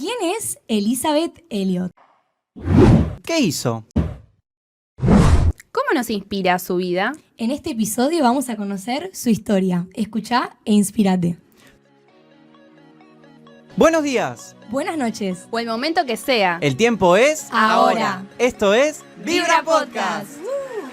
¿Quién es Elizabeth Elliot? ¿Qué hizo? ¿Cómo nos inspira su vida? En este episodio vamos a conocer su historia. Escuchá e inspírate. Buenos días. Buenas noches. O el momento que sea. El tiempo es Ahora. Esto es Vibra Podcast.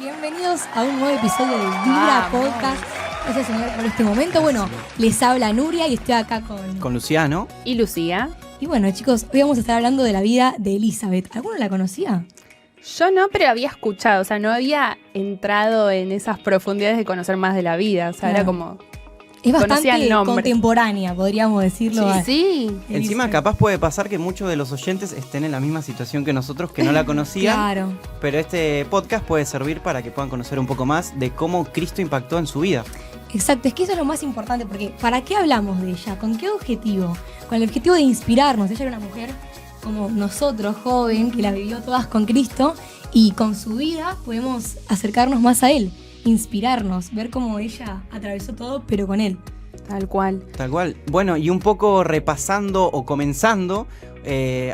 Bienvenidos a un nuevo episodio de Vibra Vamos. Podcast. Gracias, señor, por este momento. Bueno, les habla Nuria y estoy acá con... Luciano. Y Lucía. Y bueno, chicos, hoy vamos a estar hablando de la vida de Elizabeth. ¿Alguno la conocía? Yo no, pero había escuchado, o sea, no había entrado en esas profundidades de conocer más de la vida. O sea, Claro. era como... Es Conocía bastante el nombre. contemporánea, podríamos decirlo. Sí. Encima Elizabeth. capaz puede pasar que muchos de los oyentes estén en la misma situación que nosotros, que no la conocían. Claro. Pero este podcast puede servir para que puedan conocer un poco más de cómo Cristo impactó en su vida. Exacto, es que eso es lo más importante, porque ¿para qué hablamos de ella? ¿Con qué objetivo? Con el objetivo de inspirarnos. Ella era una mujer como nosotros, joven, que la vivió todas con Cristo, y con su vida podemos acercarnos más a Él, inspirarnos, ver cómo ella atravesó todo, pero con Él. Tal cual. Tal cual. Bueno, y un poco repasando o comenzando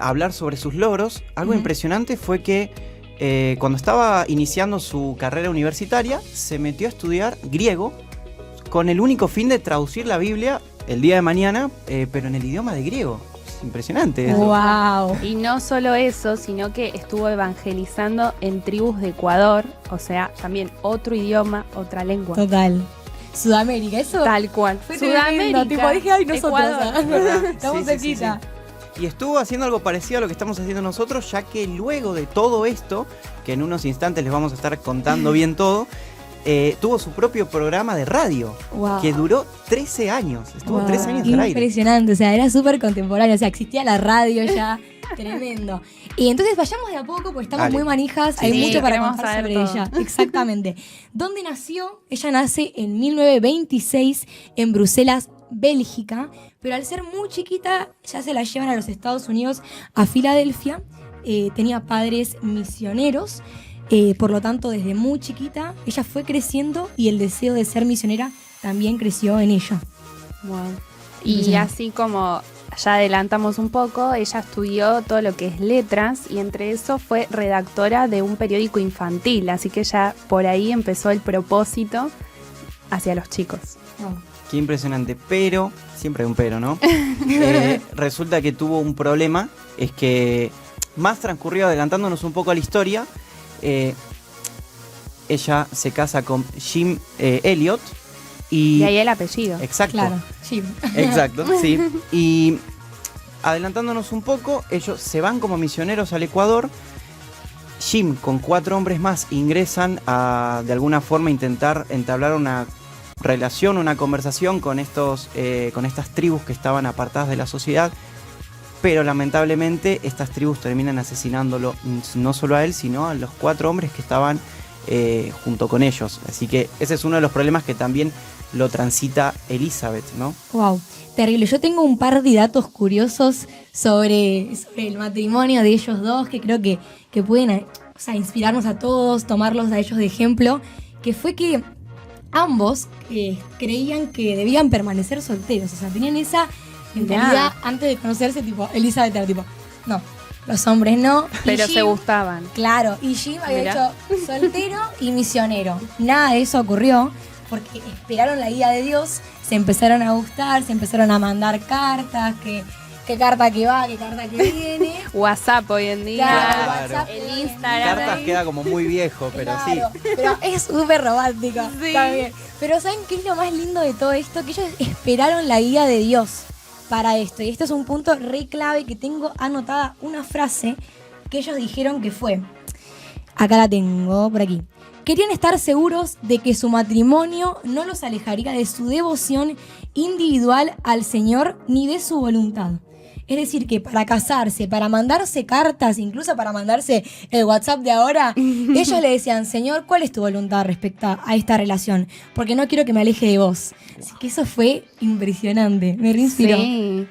a hablar sobre sus logros, algo Ujú. impresionante fue que cuando estaba iniciando su carrera universitaria, se metió a estudiar griego con el único fin de traducir la Biblia el día de mañana, pero en el idioma de griego. Es impresionante eso. ¡Wow! Y no solo eso, sino que estuvo evangelizando en tribus de Ecuador, o sea, también otro idioma, otra lengua. Total. Sudamérica, eso Tal cual. fue tremendo, tipo, dije, ay, nosotros, Ecuador. estamos Sí, sí, sí, cerquita. Y estuvo haciendo algo parecido a lo que estamos haciendo nosotros, ya que luego de todo esto, que en unos instantes les vamos a estar contando bien todo, tuvo su propio programa de radio, Wow. que duró 13 años. Estuvo Wow. 13 años al aire. Impresionante, o sea, era súper contemporáneo, o sea, existía la radio ya, tremendo. Y entonces vayamos de a poco, porque estamos Dale. muy manijas, Sí, hay sí, mucho sí. para Queremos contar saber sobre todo. ella. Exactamente. ¿Dónde nació? Ella nace en 1926 en Bruselas, Bélgica, pero al ser muy chiquita ya se la llevan a los Estados Unidos, a Filadelfia. Tenía padres misioneros. Por lo tanto, desde muy chiquita, ella fue creciendo y el deseo de ser misionera también creció en ella. Wow. Y Impresionante. así como ya adelantamos un poco, ella estudió todo lo que es letras y entre eso fue redactora de un periódico infantil, así que ya por ahí empezó el propósito hacia los chicos. Wow. Qué impresionante. Pero, siempre hay un pero, ¿no? Resulta que tuvo un problema, es que más transcurrido, adelantándonos un poco a la historia, ella se casa con Jim Elliot Y ahí el apellido. Exacto. Claro, Jim. Exacto, sí. Y adelantándonos un poco, ellos se van como misioneros al Ecuador. Jim con 4 hombres más ingresan a de alguna forma intentar entablar una relación, una conversación con estas tribus que estaban apartadas de la sociedad. Pero lamentablemente estas tribus terminan asesinándolo no solo a él, sino a los 4 hombres que estaban junto con ellos. Así que ese es uno de los problemas que también lo transita Elizabeth, ¿no? Wow, terrible. Yo tengo un par de datos curiosos sobre el matrimonio de ellos dos que creo que pueden inspirarnos a todos, tomarlos a ellos de ejemplo, que fue que ambos creían que debían permanecer solteros, o sea, tenían esa mentalidad antes de conocerse, tipo, Elizabeth era tipo, no, los hombres no. Y Pero se Jim, gustaban. claro, y Jim había Mirá. hecho soltero y misionero. Nada de eso ocurrió porque esperaron la guía de Dios, se empezaron a gustar, se empezaron a mandar cartas, qué carta que va, qué carta que viene. WhatsApp hoy en día. Claro, Claro. WhatsApp, El Instagram. Cartas queda como muy viejo, pero Claro, pero es súper romántico Sí. también. Pero ¿saben qué es lo más lindo de todo esto? Que ellos esperaron la guía de Dios para esto. Y esto es un punto re clave que tengo anotada una frase que ellos dijeron que fue. Acá la tengo, por aquí. Querían estar seguros de que su matrimonio no los alejaría de su devoción individual al Señor ni de su voluntad. Es decir, que para casarse, para mandarse cartas, incluso para mandarse el WhatsApp de ahora, ellos le decían, Señor, ¿cuál es tu voluntad respecto a esta relación? Porque no quiero que me aleje de vos. Así que eso fue impresionante, me reinspiró. Sí,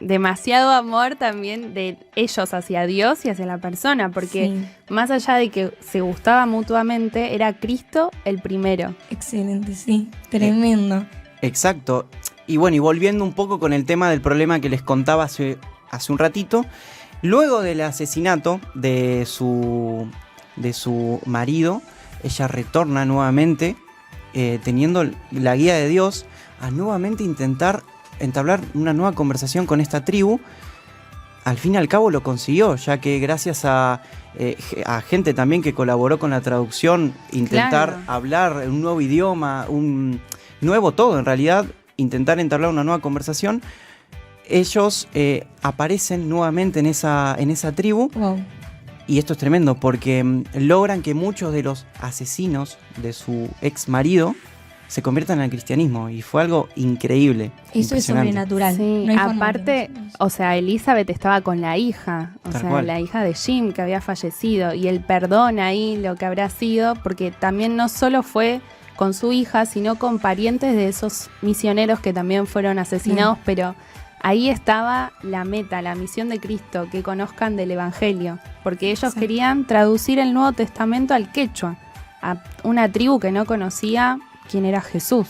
demasiado amor también de ellos hacia Dios y hacia la persona, porque Sí. más allá de que se gustaban mutuamente, era Cristo el primero. Excelente, sí, tremendo. Exacto. Y bueno, y volviendo un poco con el tema del problema que les contaba hace un ratito. Luego del asesinato de su marido, ella retorna nuevamente, teniendo la guía de Dios, a nuevamente intentar entablar una nueva conversación con esta tribu. Al fin y al cabo lo consiguió, ya que gracias a gente también que colaboró con la traducción, intentar hablar un nuevo idioma, un nuevo todo en realidad, intentar entablar una nueva conversación, ellos aparecen nuevamente en esa tribu. Wow. Y esto es tremendo porque logran que muchos de los asesinos de su ex marido se conviertan al cristianismo, y fue algo increíble. Eso es sobrenatural. Sí, no hay forma aparte, de... o sea, Elizabeth estaba con la hija, o Tal sea, cual. la hija de Jim que había fallecido, y el perdón ahí, lo que habrá sido, porque también no solo fue con su hija, sino con parientes de esos misioneros que también fueron asesinados, pero ahí estaba la meta, la misión de Cristo, que conozcan del Evangelio, porque ellos querían traducir el Nuevo Testamento al quechua, a una tribu que no conocía quién era Jesús.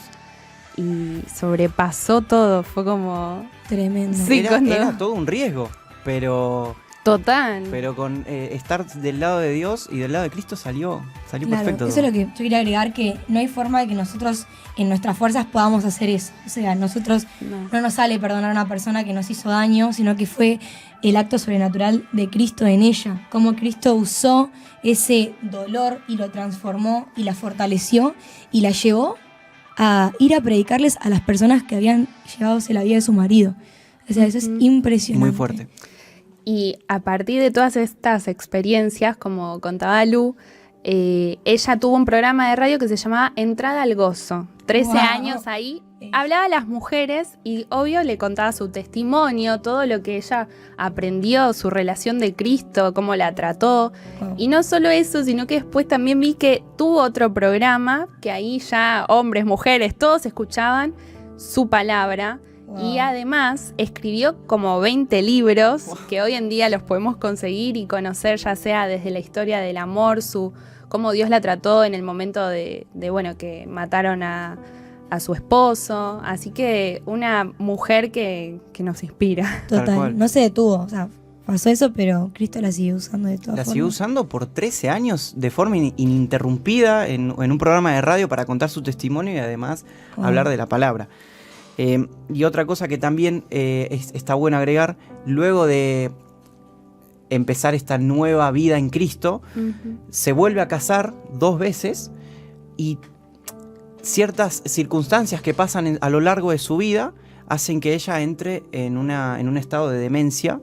Y sobrepasó todo, fue como... Tremendo. Sí, Era todo un riesgo, pero Total. con estar del lado de Dios y del lado de Cristo salió Claro, perfecto. eso es lo que yo quería agregar, que no hay forma de que nosotros en nuestras fuerzas podamos hacer eso. O sea, nosotros no nos sale perdonar a una persona que nos hizo daño, sino que fue el acto sobrenatural de Cristo en ella. Cómo Cristo usó ese dolor y lo transformó y la fortaleció y la llevó a ir a predicarles a las personas que habían llevadose la vida de su marido. O sea, eso es impresionante. Muy fuerte. Y a partir de todas estas experiencias, como contaba Lu, ella tuvo un programa de radio que se llamaba Entrada al Gozo. 13 Wow. años ahí. Hablaba a las mujeres y obvio le contaba su testimonio, todo lo que ella aprendió, su relación de Cristo, cómo la trató. Wow. Y no solo eso, sino que después también vi que tuvo otro programa, que ahí ya hombres, mujeres, todos escuchaban su palabra. Wow. Y además escribió como 20 libros que hoy en día los podemos conseguir y conocer, ya sea desde la historia del amor, cómo Dios la trató en el momento de bueno, que mataron a su esposo. Así que una mujer que nos inspira. Tal Total, cual. no se detuvo. O sea, pasó eso, pero Cristo la siguió usando de todas La formas. siguió usando por 13 años de forma ininterrumpida en un programa de radio para contar su testimonio y además hablar de la palabra. Y otra cosa que también está bueno agregar, luego de empezar esta nueva vida en Cristo, se vuelve a casar 2 veces, y ciertas circunstancias que pasan a lo largo de su vida hacen que ella entre en un estado de demencia,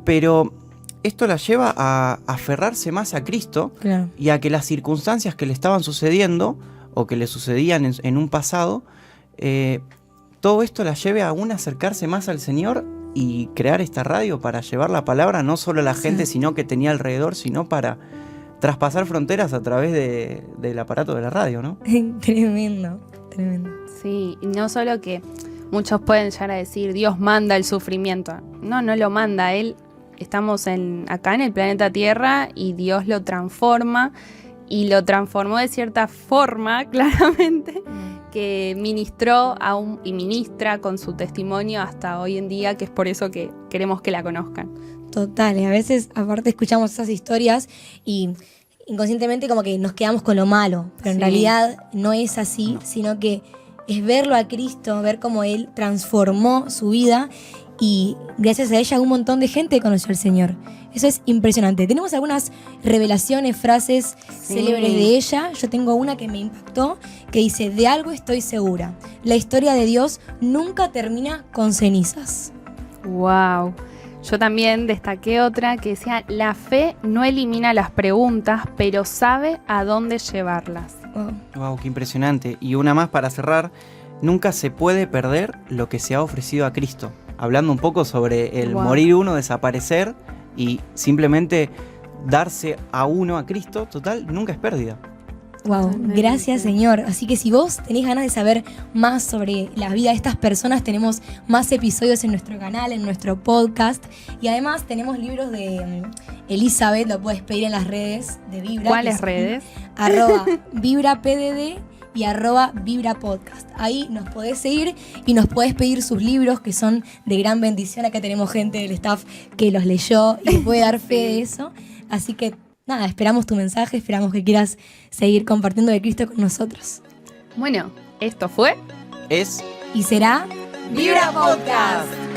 pero esto la lleva a aferrarse más a Cristo. Claro. Y a que las circunstancias que le estaban sucediendo o que le sucedían en un pasado, todo esto la lleve a aún acercarse más al Señor y crear esta radio para llevar la palabra no solo a la gente, sino que tenía alrededor, sino para traspasar fronteras a través del aparato de la radio, ¿no? Tremendo, tremendo. Sí, y no solo que muchos pueden llegar a decir Dios manda el sufrimiento. No lo manda Él. Estamos acá en el planeta Tierra y Dios lo transforma, y lo transformó de cierta forma, claramente, que ministró y ministra con su testimonio hasta hoy en día, que es por eso que queremos que la conozcan. Total, y a veces aparte escuchamos esas historias y inconscientemente como que nos quedamos con lo malo, pero en Sí. realidad no es así, sino que es verlo a Cristo, ver cómo Él transformó su vida, y gracias a ella un montón de gente conoció al Señor. Eso es impresionante. Tenemos algunas revelaciones, frases célebres de ella. Yo tengo una que me impactó, que dice: de algo estoy segura, la historia de Dios nunca termina con cenizas. Wow. Yo también destaqué otra que decía: la fe no elimina las preguntas, pero sabe a dónde llevarlas. Wow. Wow, qué impresionante. Y una más para cerrar: nunca se puede perder lo que se ha ofrecido a Cristo. Hablando un poco sobre el Wow. morir uno, desaparecer y simplemente darse a uno a Cristo, total, nunca es pérdida. Wow, Totalmente. gracias Señor. Así que si vos tenés ganas de saber más sobre la vida de estas personas, tenemos más episodios en nuestro canal, en nuestro podcast, y además tenemos libros de Elizabeth, lo puedes pedir en las redes de Vibra. ¿Cuáles que son redes? @VibraPDD y @vibrapodcast. Ahí nos podés seguir y nos podés pedir sus libros, que son de gran bendición. Acá tenemos gente del staff que los leyó y puede dar fe de eso. Así que nada, esperamos tu mensaje, esperamos que quieras seguir compartiendo de Cristo con nosotros. Bueno, esto fue Es Y será Vibra Podcast.